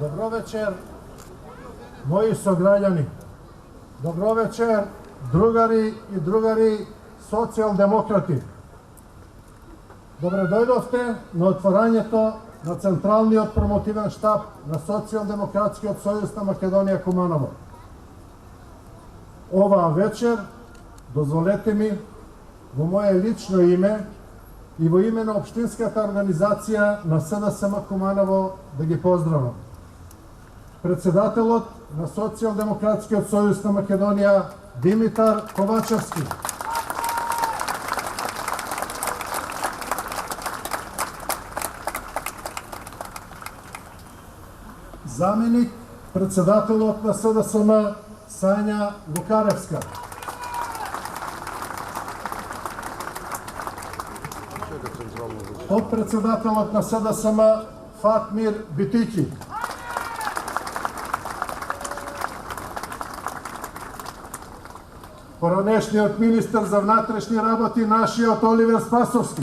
Dobro večer, moji sograđani. Dobro večer, drugari i drugari socijaldemokrati. Dobrodojdovte na otvaranje to na centralni promotivan štab na Socijaldemokratski союз на Македонија Куманово. Ова вечер, дозволете ми, во мое лично име и во име на Општинската организација на СДСМ Куманово да ги поздравам. Председателот на Социјалдемократскиот сојуз на Македонија Димитар Ковачевски. Заменик председателот на СДСМ Сања Лукаревска. Подпредседателот на СДСМ Фатмир Битики. Поранешниот министар за внатрешни работи нашиот Оливер Спасовски.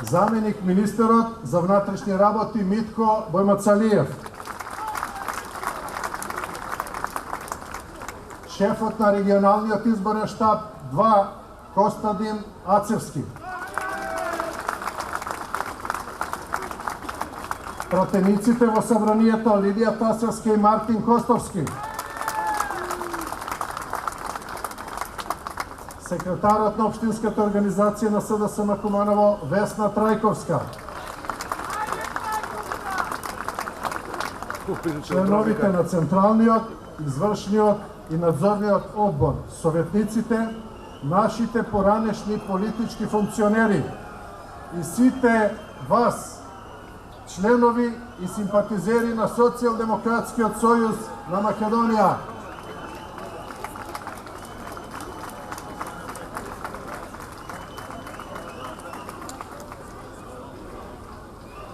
Заменик министерот за внатрешни работи Митко Бојмацалиев. Шефот на регионалниот изборен штаб 2 Костадин Ацевски. Пратениците во собранието Лидија Тасевска и Мартин Костовски. Секретарот на Општинската организација на СДСМ Куманово Весна Трајковска. Членовите на Централниот, Извршниот и Надзорниот одбор, советниците, нашите поранешни политички функционери и сите вас, членови и симпатизери на Социјалдемократскиот сојуз на Македонија.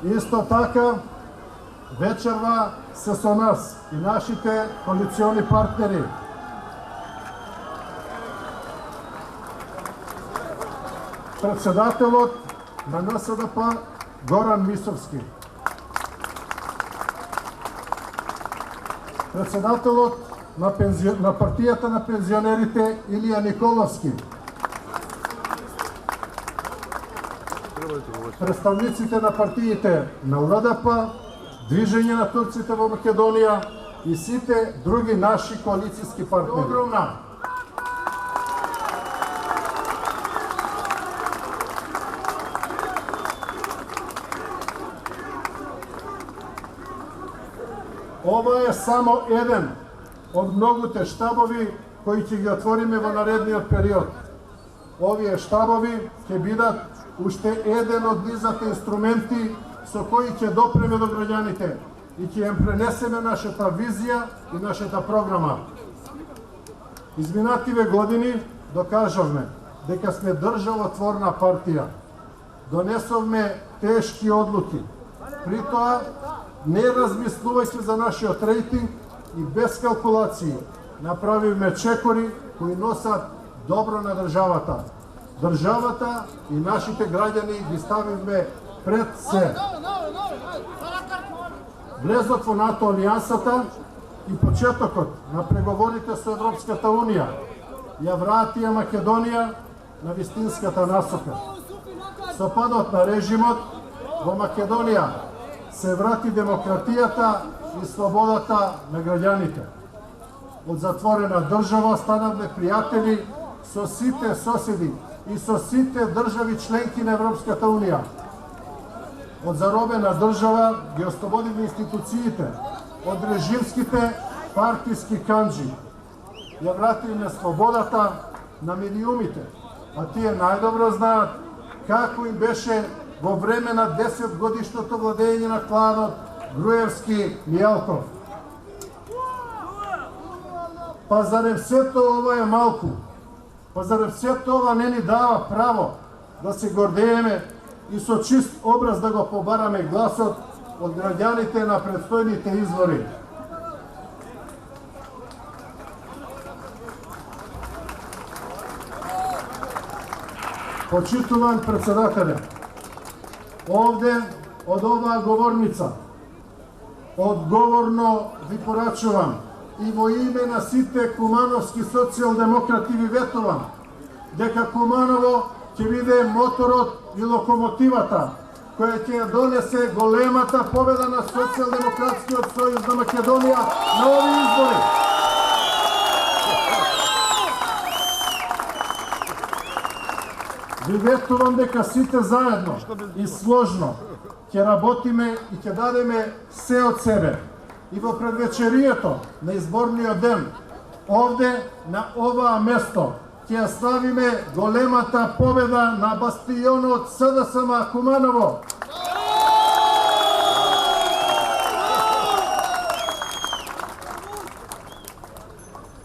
Исто така, вечерва се со нас и нашите коалициони партнери. Председателот на НСДП Горан Мисовски. Председателот на партијата на пензионерите Илија Николовски. Представниците на партиите на ЛДП, Движење на турците во Македонија и сите други наши коалицијски партнери. Огромна! Ова е само еден од многуте штабови кои ќе ги отвориме во наредниот период. Овие штабови ќе бидат уште еден од низата инструменти со кои ќе допреме до граѓаните и ќе им пренесеме нашата визија и нашата програма. Изминативе години докажавме дека сме државотворна партија. Донесовме тешки одлуки. При тоа не размислувајќи за нашиот рейтинг и без калкулации направивме чекори кои носат добро на државата. Државата и нашите граѓани ги ставивме пред се. Влезот во НАТО алијансата и почетокот на преговорите со Европската Унија ја вратија Македонија на вистинската насока. Со падот на режимот во Македонија се врати демократијата и слободата на граѓаните. Од затворена држава станавме пријатели со сите соседи и со сите држави членки на Европската Унија. Од заробена држава ги ослободивме институциите, од режимските партиски канџи. Ја вративме слободата на медиумите, а тие најдобро знаат како им беше во време на 10-годишното владење на кланот Груевски Мијалков. Па зарем сето ова е малку? Па зарем сето ова не ни дава право да се гордееме и со чист образ да го побараме гласот од граѓаните на предстојните избори? Почитуван председателе, овде од оваа говорница одговорно ви порачувам и во име на сите кумановски социјалдемократи ви ветувам дека Куманово ќе биде моторот и локомотивата која ќе донесе големата победа на Социјалдемократскиот сојуз на Македонија на овие избори. Ви ветувам дека сите заедно и сложно ќе работиме и ќе дадеме се од себе. И во предвечерието на изборниот ден, овде на оваа место, ќе ја славиме големата победа на бастионот СДСМ Куманово.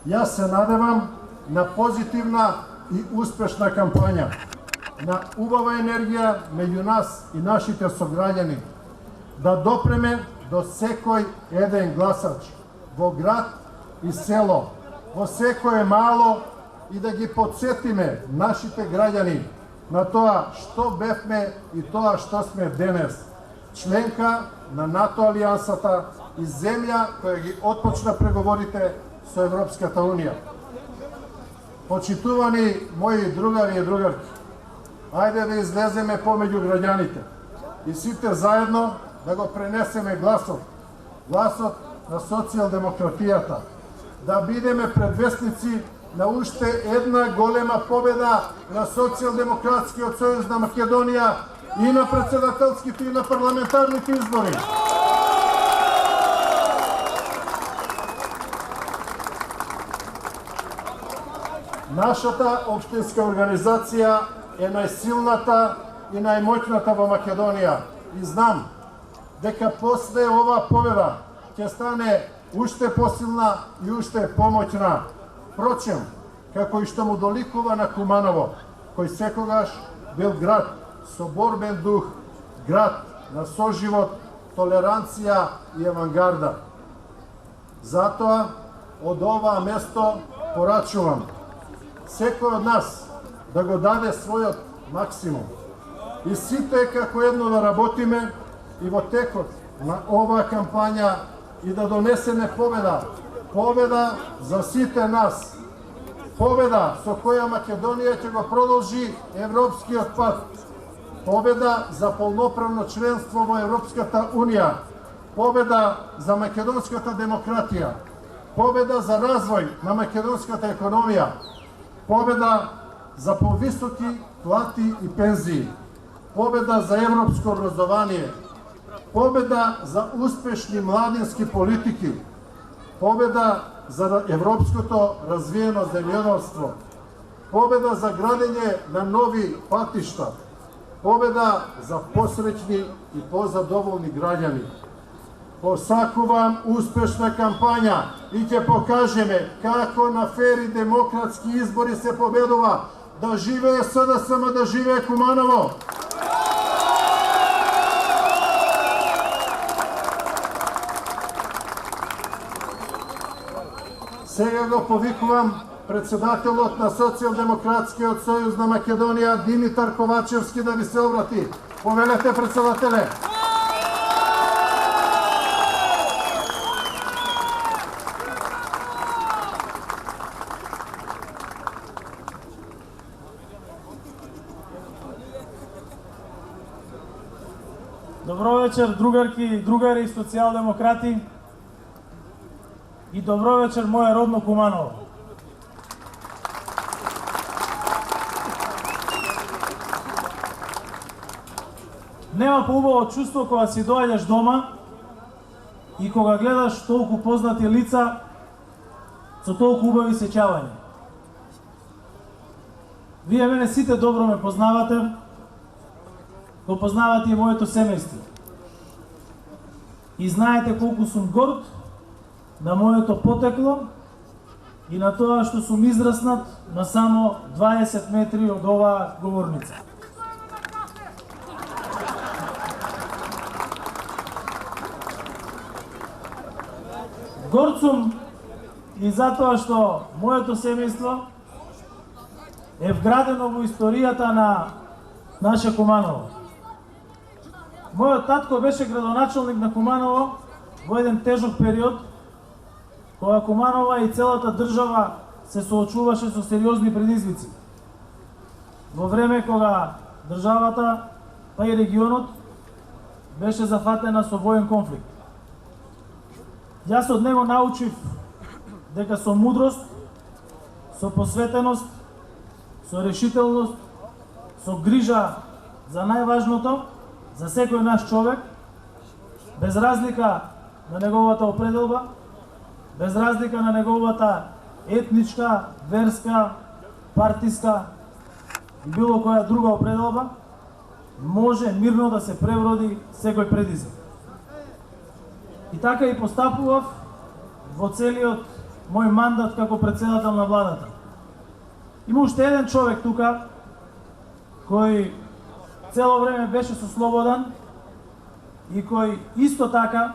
Јас се надевам на позитивна и успешна кампања, на убава енергија меѓу нас и нашите сограѓани, да допреме до секој еден гласач во град и село, во секое мало и да ги подсетиме нашите граѓани на тоа што бевме и тоа што сме денес, членка на НАТО алијансата и земја која ги отпочна преговорите со Европската Унија. Почитувани мои другари и другарки, ајде да излеземе помеѓу граѓаните и сите заедно да го пренесеме гласот на социјалдемократијата, да бидеме предвестници на уште една голема победа на Социјалдемократскиот сојуз на Македонија и на претседателските и на парламентарните избори. Нашата општинска организација е најсилната и најмоќната во Македонија и знам дека после оваа победа ќе стане уште посилна и уште помоќна. Впрочем, како и што му доликува на Куманово, кој секогаш бил град со борбен дух, град на соживот, толеранција и авангарда. Затоа, од оваа место порачувам секој од нас да го даде својот максимум и сите како едно да работиме и во текот на оваа кампања и да донесеме победа, победа за сите нас, победа со која Македонија ќе го продолжи европскиот пат, победа за полноправно членство во Европската Унија, победа за македонската демократија, победа за развој на македонската економија, победа за повисоки плати и пензии, победа за европско образование, победа за успешни младински политики, победа за европското развиено земјоделство, победа за градење на нови патишта, победа за посреќни и позадоволни граѓани. Посакувам успешна кампања и ќе покажеме како на фери демократски избори се победува. Да живее СДСМ, да живее Куманово! Сега го повикувам председателот на Социјалдемократскиот сојуз на Македонија Димитар Ковачевски да ви се обрати. Повелете, председателе! Добро вечер, другарки и другари и социјалдемократи. И добро вечер, моје родно Куманово. Нема поубаво чувство кога си доаѓаш дома и кога гледаш толку познати лица со толку убави сеќавања. Вие мене сите добро ме познавате, го познавате и моето семејство. И знаете колку сум горд на моето потекло и на тоа што сум израснат на само 20 метри од оваа говорница. Горд сум и затоа што моето семејство е вградено во историјата на наше Куманово. Мојот татко беше градоначалник на Куманово во еден тежок период, кога Куманова и целата држава се соочуваше со сериозни предизвици. Во време кога државата, па и регионот, беше зафатена со воен конфликт. Јас од него научив дека со мудрост, со посветеност, со решителност, со грижа за најважното, за секој наш човек, без разлика на неговата определба, без разлика на неговата етничка, верска, партиска и било која друга определба, може мирно да се превроди секој предизвик. И така и постапував во целиот мој мандат како председател на владата. Има уште еден човек тука кој цело време беше со слободан и кој исто така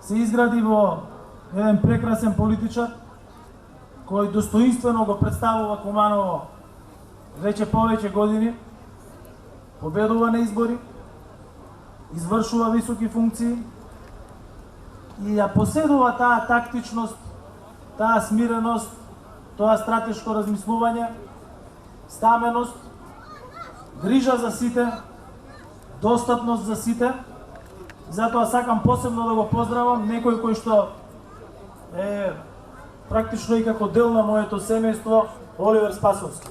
се изгради во еден прекрасен политичар кој достоинствено го представува Куманово веќе повеќе години, победува на избори, извршува високи функции и ја поседува таа тактичност, таа смиреност, тоа стратешко размислување, стаменост, грижа за сите, достапност за сите. Затоа сакам посебно да го поздравам некој кој што е практично и како дел на моето семејство, Оливер Спасовски.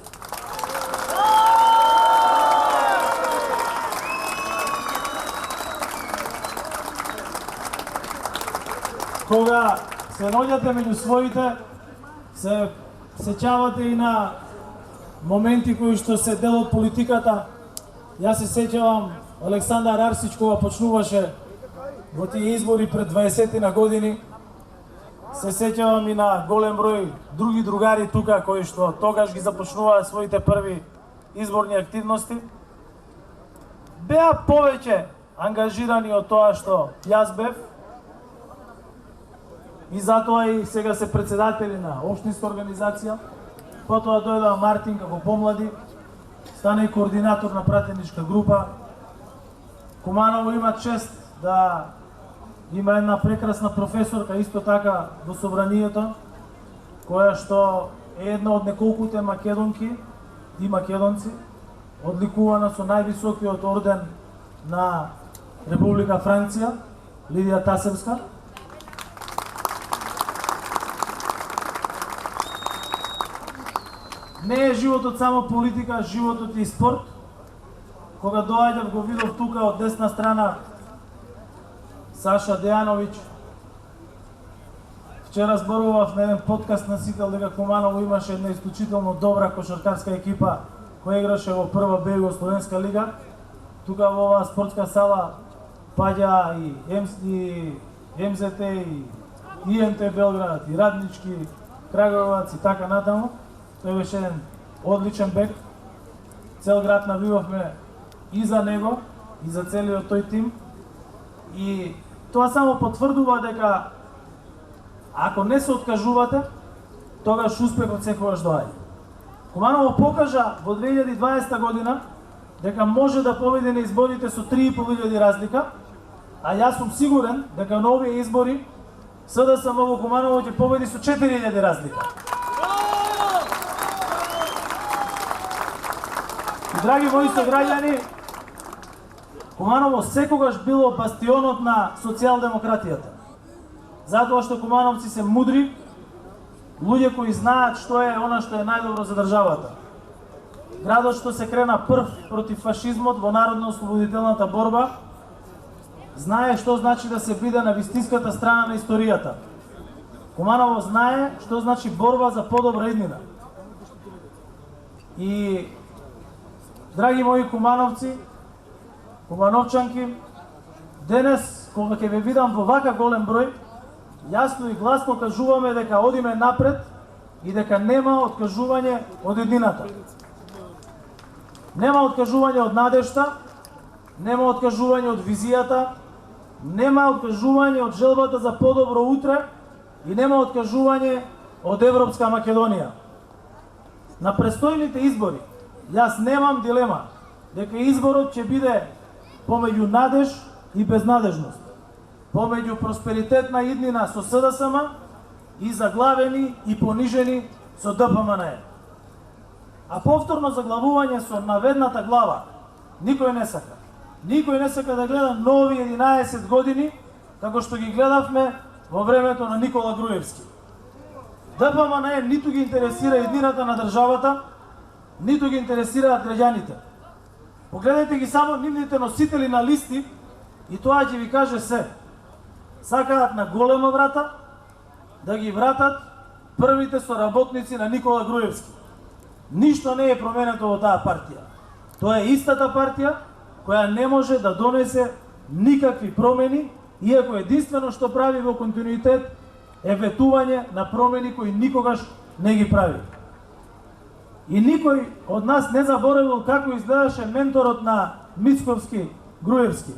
Кога се наоѓате меѓу своите, се сеќавате и на моменти кои што се дел од политиката. Јас се сеќавам Александар Арсич кога почнуваше во тие избори пред 20 на години. Се сеќавам и на голем број други другари тука кои што тогаш ги започнуваа своите први изборни активности. Беа повеќе ангажирани од тоа што јас бев, и затоа и сега се председатели на општинска организација. Потоа дојде Мартин како помлади, стана и координатор на пратеничка група. Куманово има чест да има една прекрасна професорка исто така во собранието, која што е една од неколкуте македонки и македонци, одликувана со највисокиот орден на Република Франција, Лидија Тасевска. Не е животот само политика, животот е и спорт. Кога доаѓав го видов тука од десна страна Саша Дејановиќ. Вчера зборував на еден подкаст на Сител дека Куманово имаше една исклучително добра кошаркарска екипа која играше во прва Б Југословенска лига. Тука во оваа спортска сала паѓа и МЗТ, и ИНТ Белград, и Раднички, Краговац и така натаму. Тој беше еден одличен бек. Цел град навивавме и за него, и за целиот тој тим. И тоа само потврдува дека ако не се откажувате, тогаш успехот секогаш доаѓа. Куманово покажа во 2020 година дека може да победи на изборите со 3.500 разлика, а јас сум сигурен дека на овие избори СДСМ во Куманово ќе победи со 4000 разлика. И, драги мои сограѓани, Куманово секогаш било бастионот на социјалдемократијата. Затоа што кумановци се мудри, луѓе кои знаат што е она што е најдобро за државата. Градот што се крена прв против фашизмот во народно-ослободителната борба, знае што значи да се биде на вистинската страна на историјата. Куманово знае што значи борба за подобра иднина. И, драги мои кумановци, кумановчанки, денес, кога ќе ве видам во вака голем број, јасно и гласно кажуваме дека одиме напред и дека нема откажување од еднината. Нема откажување од надежта, нема откажување од визијата, нема откажување од желбата за подобро утре и нема откажување од Европска Македонија. На престојните избори, јас немам дилема дека изборот ќе биде помеѓу надеж и безнадежност, помеѓу просперитетна иднина со СДСМ и заглавени и понижени со ДПМН. А повторно заглавување со наведната глава никој не сака. Никој не сака да гледа нови 11 години како што ги гледавме во времето на Никола Груевски. ДПМН ниту ги интересира иднината на државата, ниту ги интересираат граѓаните. Погледнете ги само нивните носители на листи и тоа ќе ви каже се. Сакаат на голема врата да ги вратат првите соработници на Никола Груевски. Ништо не е променето во таа партија. Тоа е истата партија која не може да донесе никакви промени, иако единствено што прави во континуитет е ветување на промени кои никогаш не ги прави. И никој од нас не заборавил како изгледаше менторот на Мицковски, Груевски,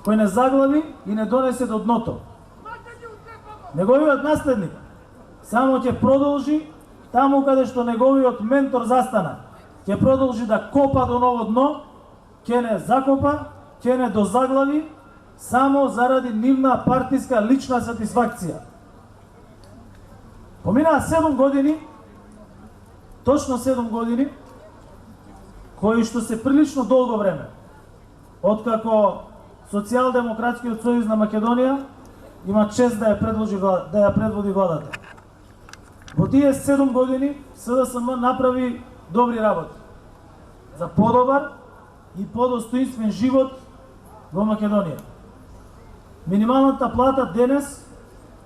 кој не заглави и не донесе до дното. Неговиот наследник само ќе продолжи таму каде што неговиот ментор застана. Ќе продолжи да копа до ново дно, ќе не закопа, ќе не дозаглави, само заради нивна партиска лична сатисфакција. Поминаа 7 години, точно 7 години, кои што се прилично долго време, откако Социјалдемократскиот сојуз на Македонија има чест да ја предводи владата. Во тие 7 години СДСМ направи добри работи за подобар и подостоинствен живот во Македонија. Минималната плата денес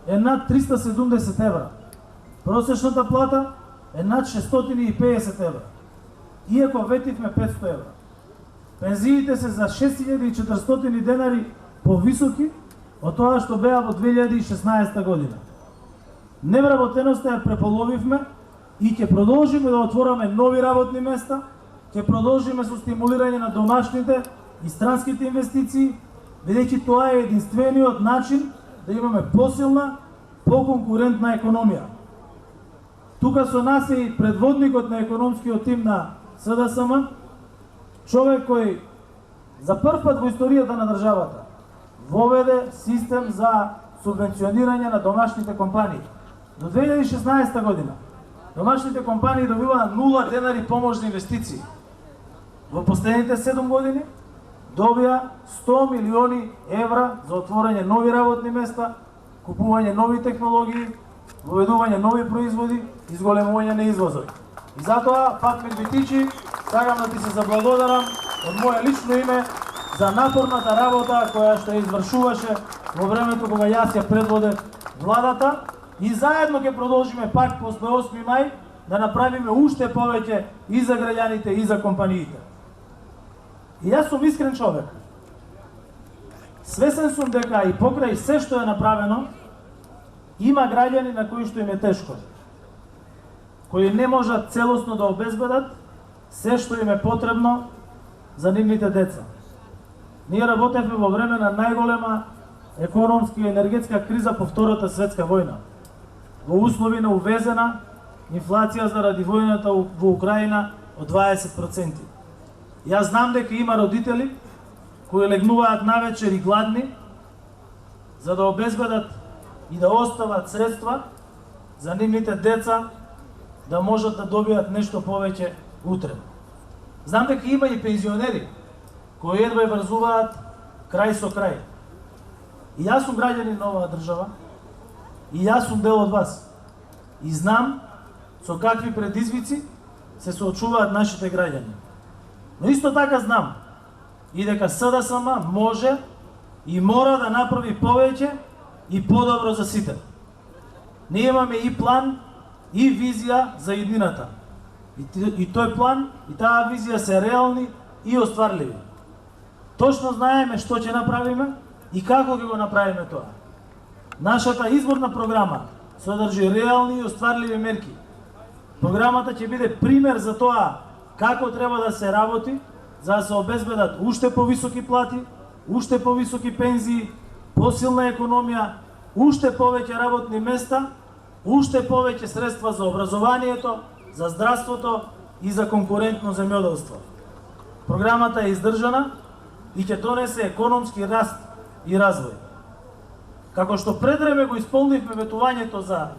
е над 370 евра. Просечната плата е над 650 евра. Иако ветивме 500 евра. Пензиите се за 6400 денари повисоки од тоа што беа во 2016 година. Невработеноста ја преполовивме и ќе продолжиме да отвораме нови работни места, ќе продолжиме со стимулирање на домашните и странските инвестиции, бидејќи тоа е единствениот начин да имаме посилна, поконкурентна економија. Тука со нас е и предводникот на економскиот тим на СДСМ, човек кој за прв пат во историјата на државата воведе систем за субвенционирање на домашните компании. До 2016 година домашните компании добиваа 0 денари помош за инвестиции. Во последните 7 години добија 100 милиони евра за отворање нови работни места, купување нови технологии, воведување нови производи, изголемување на извозот. И затоа, Фатмир Битичи, сакам да ти се заблагодарам од моје лично име за напорната работа која што ја извршуваше во времето кога јас ја предводев владата и заедно ќе продолжиме пак после 8 мај да направиме уште повеќе и за граѓаните и за компаниите. И јас сум искрен човек. Свесен сум дека и покрај се што е направено, има граѓани на кои што им е тешко, кои не можат целосно да обезбедат се што им е потребно за нивните деца. Ние работевме во време на најголема економска и енергетска криза по Втората светска војна. Во услови на увезена инфлација заради војната во Украина од 20%. Јас знам дека има родители кои легнуваат навечер и гладни за да обезбедат и да остават средства за нивните деца да можат да добијат нешто повеќе утре. Знам дека има и пензионери кои едва врзуваат крај со крај. И јас сум граѓанин на оваа држава, и јас сум дел од вас. И знам со какви предизвици се соочуваат нашите граѓани. Но исто така знам и дека СДСМ може и мора да направи повеќе и подобро за сите. Ние имаме и план и визија за иднината. И тој план и таа визија се реални и остварливи. Точно знаеме што ќе направиме и како ќе го направиме тоа. Нашата изборна програма содржи реални и остварливи мерки. Програмата ќе биде пример за тоа како треба да се работи за да се обезбедат уште повисоки плати, уште повисоки пензии, посилна економија, уште повеќе работни места, уште повеќе средства за образованието, за здравството и за конкурентно земјоделство. Програмата е издржана и ќе донесе економски раст и развој. Како што пред време го исполнивме ветувањето за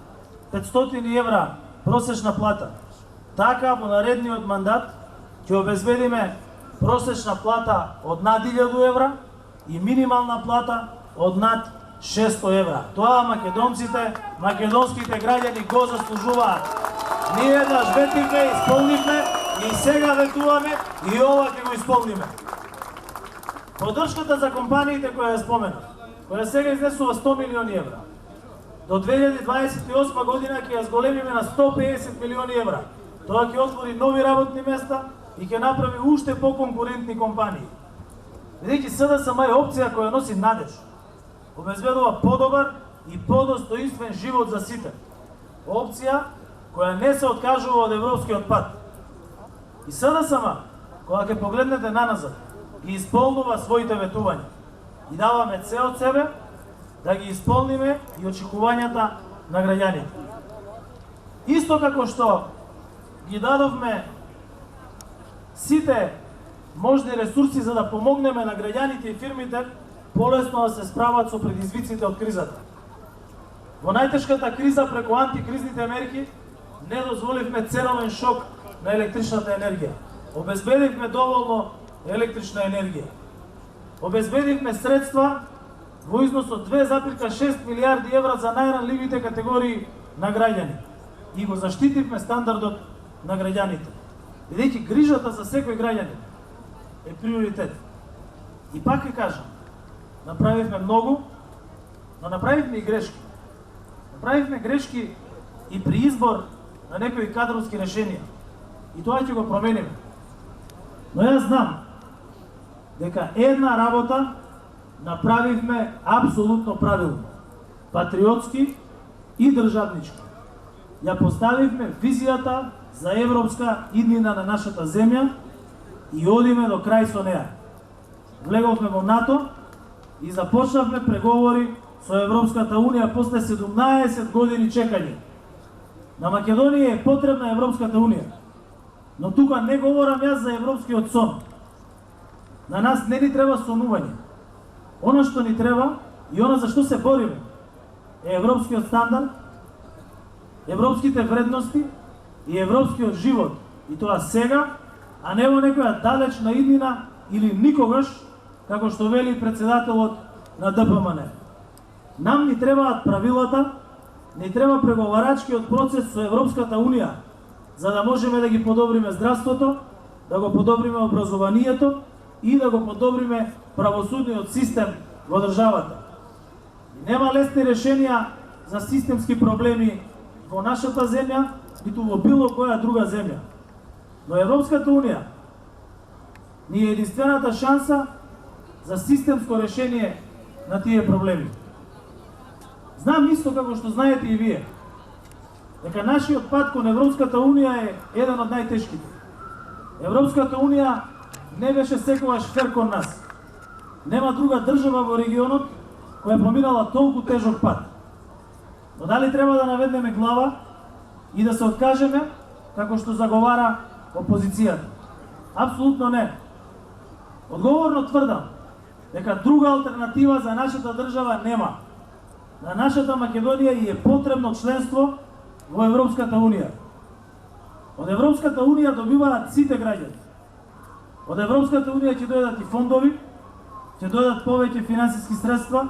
500 евра просечна плата, така во наредниот мандат ќе обезбедиме просечна плата од над 1000 евра и минимална плата од над 600 евра. Тоа македонските граѓани го заслужуваат. Ние еднаш ветивме, исполнивме и сега ветуваме и ова ќе го исполниме. Поддршката за компаниите која ја споменав, која сега изнесува 100 милиони евра, до 2028 година ќе ја зголемиме на 150 милиони евра. Тоа ќе отвори нови работни места и ќе направи уште поконкурентни компании. Бидејќи СДСМ е опција која носи надеж, обезбедува подобар и подостоинствен живот за сите. Опција која не се откажува од европскиот пат. И СДСМ, кога ќе погледнете наназад, ги исполнува своите ветувања. И даваме се од себе да ги исполниме и очекувањата на граѓаните. Исто како што ги дадовме сите можни ресурси за да помогнеме на граѓаните и фирмите полесно да се справат со предизвиците од кризата. Во најтешката криза преку антикризните мерки не дозволивме ценовен шок на електричната енергија. Обезбедивме доволно електрична енергија. Обезбедивме средства во износ од 2,6 милиарди евра за најранливите категории на граѓани и го заштитивме стандардот на граѓаните. Бидејќи грижата за секој граѓанин е приоритет. И пак ќе кажам, направивме многу, но направивме и грешки. Направивме грешки и при избор на некои кадровски решенија. И тоа ќе го промениме. Но јас знам дека една работа направивме апсолутно правилно, патриотски и државнички. Ја поставивме визијата за европска иднина на нашата земја и одиме до крај со неа. Влеговме во НАТО и започнавме преговори со Европската Унија после 17 години чекање. На Македонија е потребна Европската Унија, но тука не говорам јас за европскиот сон. На нас не ни треба сонување. Она што ни треба и она за што се бориме е европскиот стандард, европските вредности и европскиот живот. И тоа сега, а не во некоја далечна иднина или никогаш, како што вели председателот на ДПМН. Нам ни требаат правилата, ни треба преговарачкиот процес со Европската Унија, за да можеме да ги подобриме здравството, да го подобриме образованието и да го подобриме правосудниот систем во државата. И нема лесни решенија за системски проблеми во нашата земја, ниту во било која друга земја. Но Европската Унија ни е единствената шанса за системско решение на тие проблеми. Знам исто како што знаете и вие, дека нашиот пат кон Европската Унија е еден од најтешките. Европската Унија не беше секогаш фер кон нас. Нема друга држава во регионот која поминала толку тежок пат. Но дали треба да наведнеме глава и да се откажеме, како што заговара опозицијата? Апсолутно не. Одговорно тврдам дека друга алтернатива за нашата држава нема. На нашата Македонија и е потребно членство во Европската Унија. Од Европската Унија добиваат сите граѓани. Од Европската Унија ќе дојдат и фондови, ќе дојдат повеќе финансиски средства,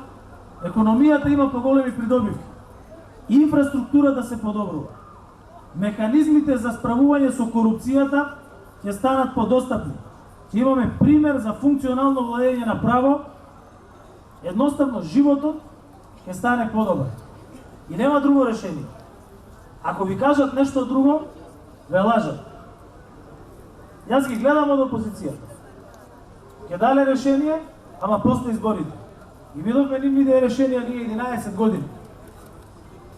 економијата има поголеми придобивки, инфраструктура да се подобрува. Механизмите за справување со корупцијата ќе станат подостапни. Ќе имаме пример за функционално владење на право, едноставно животот ќе стане подобар. И нема друго решение. Ако ви кажат нешто друго, ве лажат. Јас ги гледам од опозицијата. Ќе дале решение, ама после изборите. И видовме нивните решенија ние 11 години.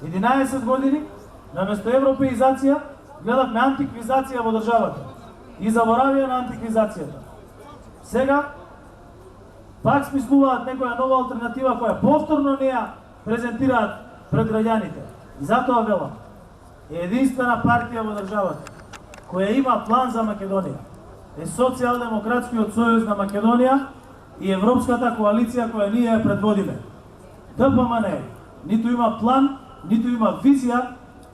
11 години, наместо европеизација, гледавме антиквизација во државата. И заборавија на антиквизацијата. Сега, пак смислуваат некоја нова алтернатива која повторно не ја презентираат пред граѓаните. И затоа велам, е единствена партија во државата. која има план за Македонија е Социјалдемократскиот сојуз на Македонија и Европската коалиција која ние ја предводиме. ДПМН ниту има план, ниту има визија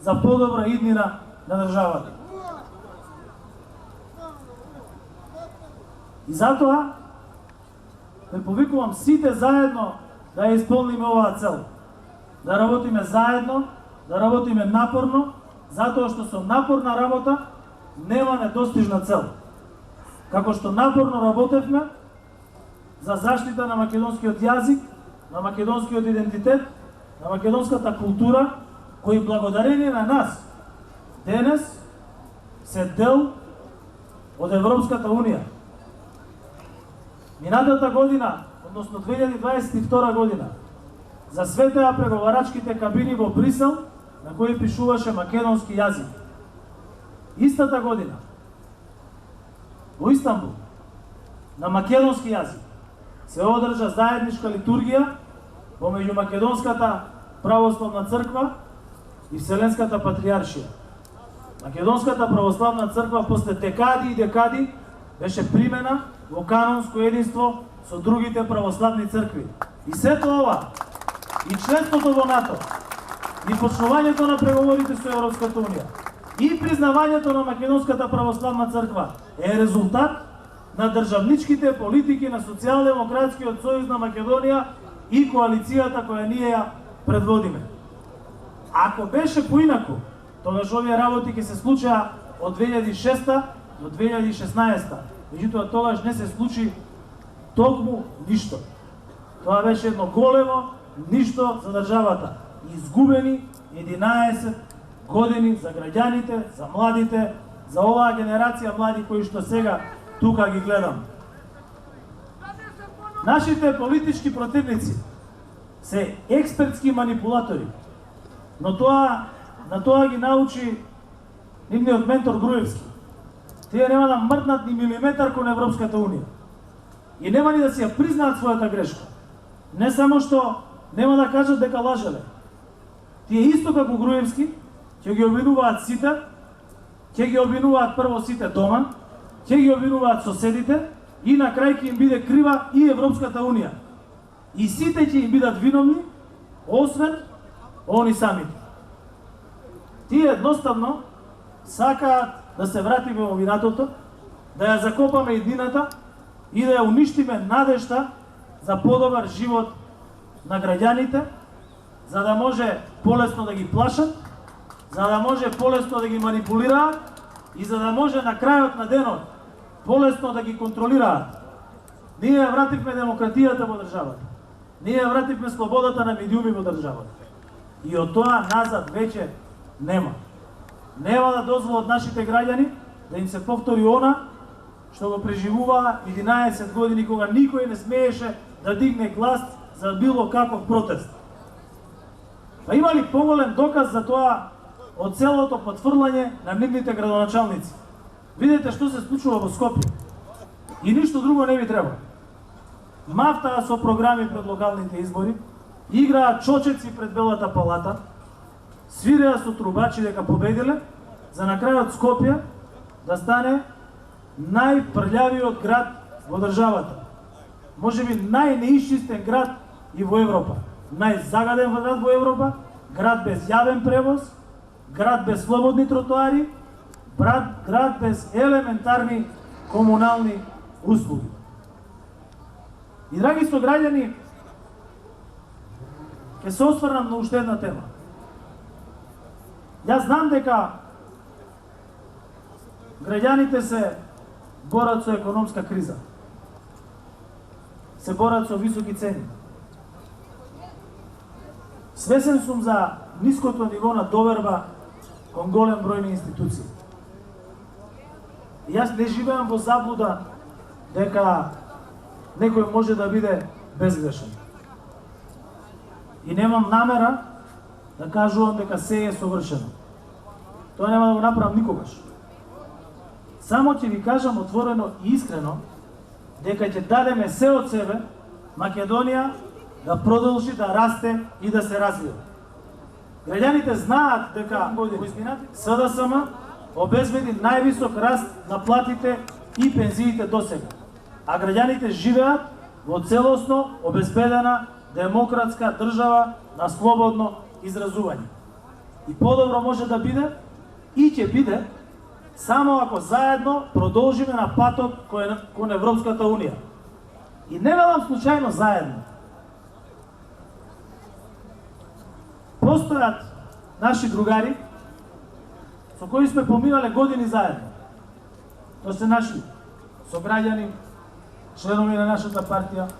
за подобра иднина на државата. И затоа ве повикувам сите заедно да ја исполниме оваа цел. Да работиме заедно, да работиме напорно, затоа што со напорна работа нема недостижна цел. Како што напорно работевме за заштита на македонскиот јазик, на македонскиот идентитет, на македонската култура, кои благодарение на нас денес се дел од Европската Унија. Минатата година, односно 2022 година, засветеа преговарачките кабини во Брисел на кои пишуваше македонски јазик. Истата година, во Истанбул, на македонски јазик, се одржа заедничка литургија помеѓу Македонската православна црква и Вселенската патријаршија. Македонската православна црква после декади и декади беше примена во канонско единство со другите православни цркви. И сето ова, и членството во НАТО, и почнувањето на преговорите со Европската Унија, и признавањето на Македонската православна црква е резултат на државничките политики на Социјалдемократскиот сојуз на Македонија и коалицијата која ние ја предводиме. Ако беше поинаку, тогаш овие работи ќе се случеа од 2006 до 2016. Меѓутоа тогаш не се случи токму ништо. Тоа беше едно големо ништо за државата. Изгубени 11 години за граѓаните, за младите, за оваа генерација млади кои што сега тука ги гледам. Нашите политички противници се експертски манипулатори, но на тоа ги научи нивниот ментор Груевски. Тие нема да мрднат ни милиметар кон Европската Унија. И нема ни да си ја признаат својата грешка. Не само што нема да кажат дека лажеле. Тие исто како Груевски ќе ги обвинуваат сите, ќе ги обвинуваат прво сите дома, ќе ги обвинуваат соседите и на крај ќе им биде крива и Европската Унија. И сите ќе им бидат виновни, освен они самите. Тие едноставно сакаат да се вратиме во минатото, да ја закопаме иднината и да ја уништиме надежта за подобар живот на граѓаните, за да може полесно да ги плашат, за да може полесно да ги манипулираат и за да може на крајот на денот полесно да ги контролираат. Ние ја вративме демократијата во државата. Ние ја вративме слободата на медиуми во државата. И од тоа назад веќе нема. Нема да дозволат нашите граѓани да им се повтори она што го преживуваа 11 години кога никој не смееше да дигне глас за било каков протест. Па има ли поголем доказ за тоа од целото потврлање на нивните градоначалници? Видете што се случува во Скопје. И ништо друго не ви треба. Мафтаа со програми пред локалните избори, играат чочеци пред Белата палата, свиреа со трубачи дека победиле, за на крајот Скопје да стане најпрљавиот град во државата. Можеби најнеисчистен град и во Европа. Најзагаден град во Европа, град без јавен превоз, град без слободни тротоари, град без елементарни комунални услуги. И драги сограѓани, ќе се осврнам на уште една тема. Јас знам дека граѓаните се борат со економска криза. Се борат со високи цени. Свесен сум за ниското ниво на доверба кон голем број институции. И јас не живеам во заблуда дека некој може да биде безгрешен. И немам намера да кажувам дека се е совршено. Тоа нема да го направам никогаш. Само ќе ви кажам отворено и искрено дека ќе дадеме се од себе Македонија да продолжи да расте и да се развива. Граѓаните знаат дека години СДСМ обезбеди највисок раст на платите и пензиите досега, а граѓаните живеат во целосно обезбедена демократска држава на слободно изразување. И подобро може да биде и ќе биде само ако заедно продолжиме на патот кон Европската Унија. И не велам случајно заедно. Постојат наши другари со кои сме поминале години заедно. Тоа се наши сограѓани, членови на нашата партија,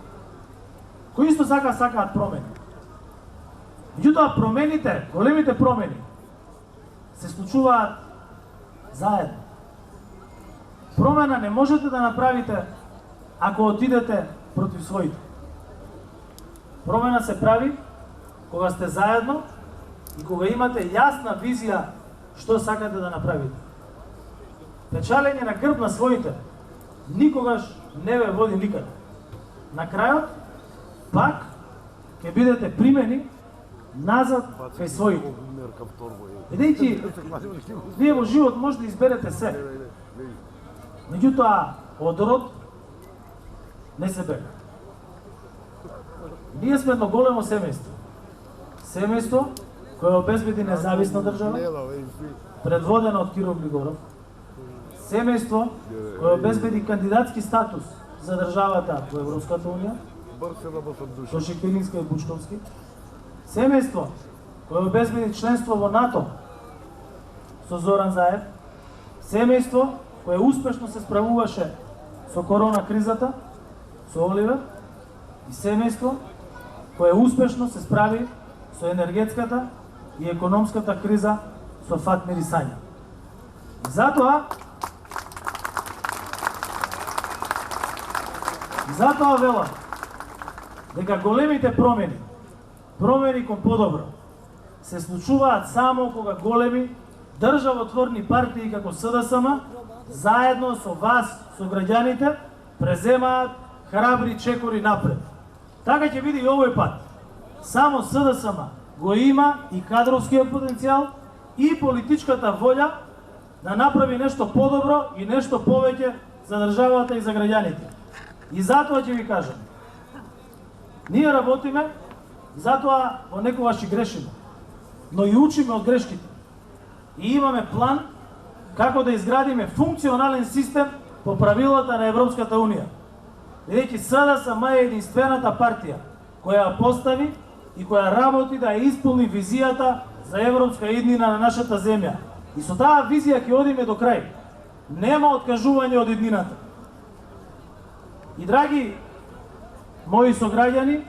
кои исто сакаат промени. Меѓутоа промените, големите промени, се случуваат заедно. Промена не можете да направите ако отидете против своите. Промена се прави кога сте заедно и кога имате јасна визија што сакате да направите. Печалење на грб на своите никогаш не ве води никаде. На крајот, пак, ќе бидете примени назад кај своите. Бидејќи, вие во живот може да изберете се. Меѓутоа, одорот не се бега. Ние сме едно големо семејство. Семејство кое обезбеди независна држава, предводено од Киро Григоров. Семејство кое обезбеди кандидатски статус за државата во Европската Унија, со Шекеринска и Бучковски. Семејство кое обезбеди членство во НАТО со Зоран Заев. Семејство кое успешно се справуваше со корона кризата, со Оливер. И семејство кое успешно се справи со енергетската и економската криза со Фатмир и Сања. И затоа велам дека големите промени кон подобро, се случуваат само кога големи државотворни партии како СДСМ, заедно со вас, со граѓаните, преземаат храбри чекори напред. Така ќе биде и овој пат. Само СДСМ го има и кадровскиот потенцијал и политичката волја да направи нешто подобро и нешто повеќе за државата и за граѓаните. И затоа ќе ви кажам, ние работиме, затоа понекогаш и грешиме, но и учиме од грешките. И имаме план како да изградиме функционален систем по правилата на Европската Унија. Бидејќи СДСМ е единствената партија која ја постави и која работи да ја исполни визијата за европска иднина на нашата земја. И со таа визија ќе одиме до крај. Нема откажување од иднината. И драги мои сограѓани,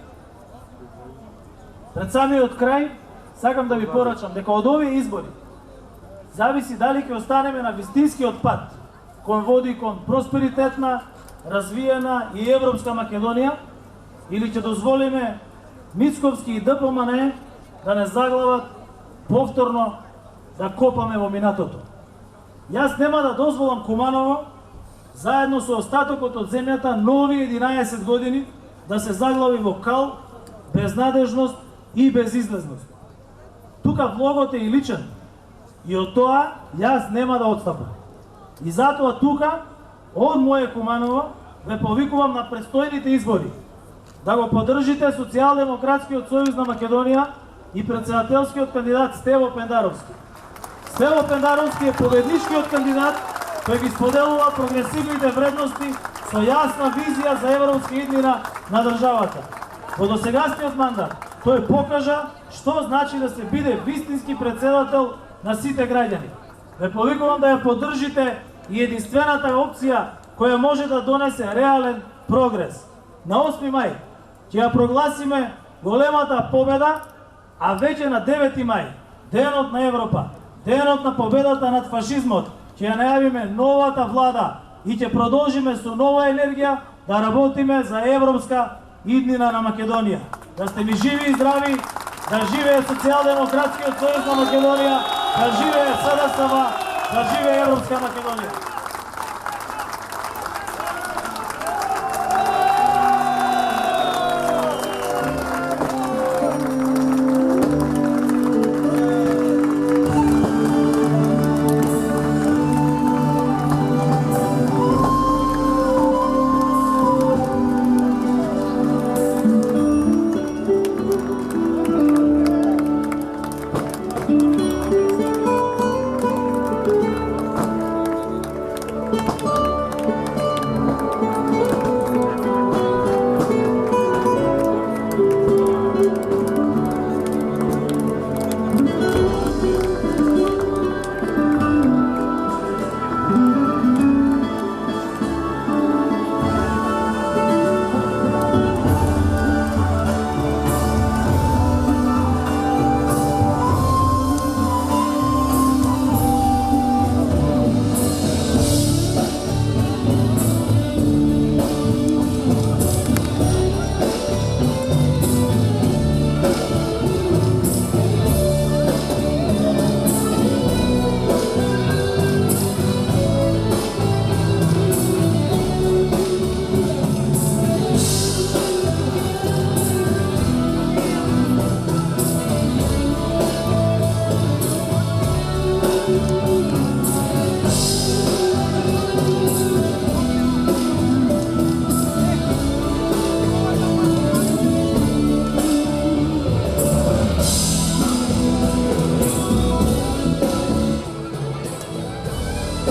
пред самиот крај сакам да ви порачам дека од овие избори зависи дали ќе останеме на вистинскиот пат кој води кон просперитетна, развиена и европска Македонија, или ќе дозволиме Мицковски и ДПМН да не заглават повторно да копаме во минатото. Јас нема да дозволам Куманово, заедно со остатокот од земјата, нови 11 години да се заглави во кал, безнадежност и безизлезност. Тука влогот е и личен, и од тоа јас нема да отстапам. И затоа тука, од моје Куманово, ве повикувам на предстојните избори да го поддржите Социјалдемократскиот сојуз на Македонија и претседателскиот кандидат Стево Пендаровски. Стево Пендаровски е победничкиот кандидат кој ги споделува прогресивните вредности со јасна визија за европска иднина на државата. Во досегашниот мандат тој покажа што значи да се биде вистински претседател на сите граѓани. Ве повикувам да ја поддржите и единствената опција која може да донесе реален прогрес. На 8 мај ќе ја прогласиме големата победа, а веќе на 9 мај, денот на Европа, денот на победата над фашизмот, ќе ја најавиме новата влада и ќе продолжиме со нова енергија да работиме за европска иднина на Македонија. Да сте ми живи и здрави, да живее Социјалдемократскиот сојуз на Македонија, да живее СДСМ, да живее европска Македонија.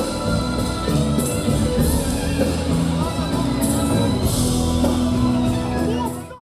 България.